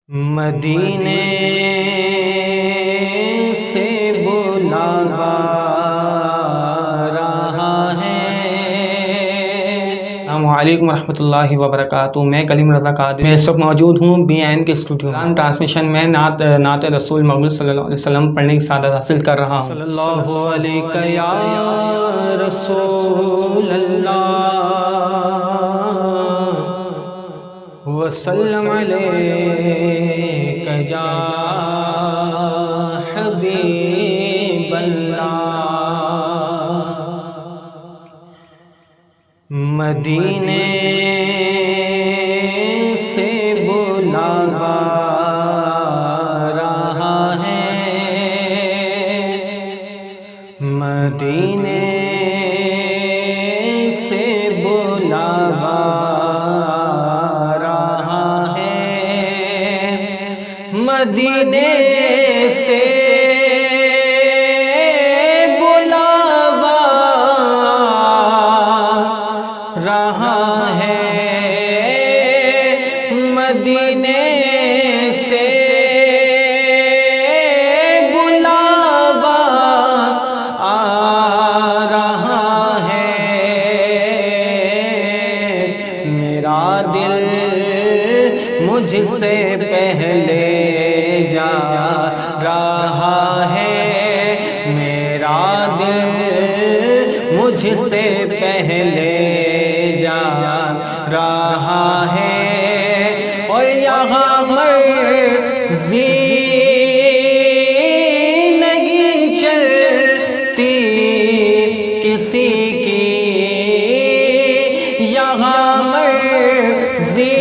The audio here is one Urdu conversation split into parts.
مدینے سے بلاوا رہا ہے۔ السلام علیکم ورحمۃ اللہ وبرکاتہ۔ میں کلیم رضا قادری میں اس وقت موجود ہوں بی این کے اسٹوڈیو میں ٹرانسمیشن میں نعت رسول محمد صلی اللہ علیہ وسلم پڑھنے کی سعادت حاصل کر رہا ہوں۔ صلی اللہ علیہ یا رسول اللہ وسلم علیک یا حبیب اللہ۔ مدینے سے بلاوا رہا ہے، مدینے سے بلاوا مدینے سے بلاوا رہا ہے، مدینے سے بلاوا آ رہا ہے۔ میرا دل مجھ سے پہلے جا رہا ہے، میرا دل مجھ سے پہلے جا رہا ہے، اور یہاں مرضی نہیں چلتی کسی کی، یہاں مرضی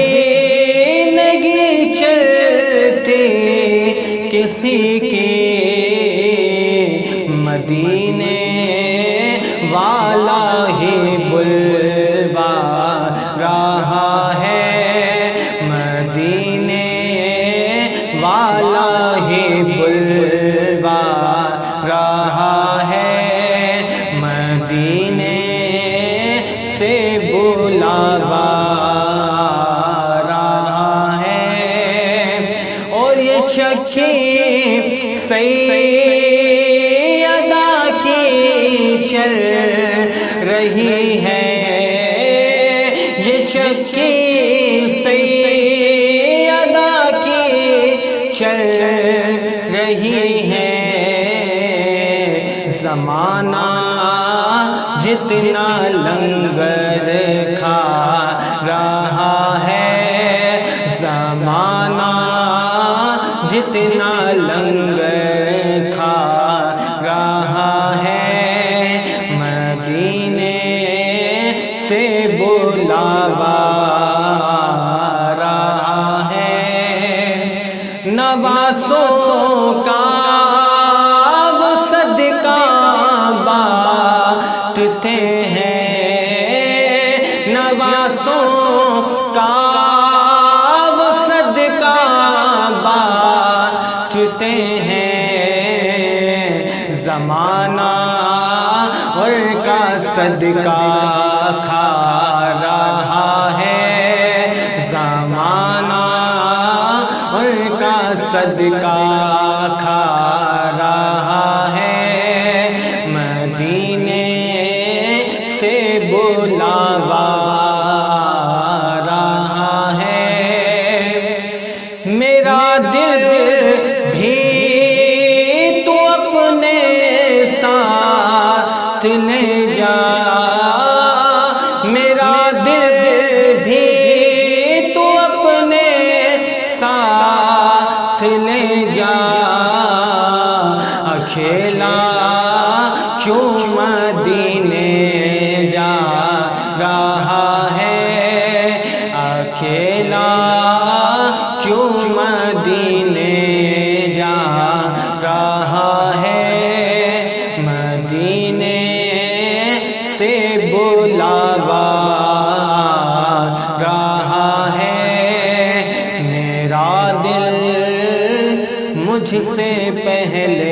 نہیں چلتی کسی کی، مدینے والا ہی بلوا رہا ہے، مدینے والا ہی بلوا رہا ہے، مدینے سے بلاوا رہا ہے، اور یہ چکی سیدہ کی چل رہی ہے، یہ چکی سیدہ کی چل رہی ہے، زمانہ جتنا لنگر کھا رہا ہے، زمانہ جتنا لنگر کھا رہا ہے، مدینے سے بلاوا رہا ہے، نواسوں کا وہ صدقہ بانٹتے ہیں، نواسوں کا وہ صدقہ بانٹتے ہیں، زمانہ اور کا صدقہ کھا رہا ہے، زمانہ اور کا صدقہ کھا رہا ہے، مدینے سے بلاوا رہا ہے، میرا دل بھی تو اپنے ساتھ لے جا، میرا دل بھی تو اپنے ساتھ لے جا، اکیلا کیوں مدینے جا رہا ہے، اکیلا کیوں مدینے جا رہا ہے، مدینے سے بلاوا رہا ہے، میرا دل مجھ سے پہلے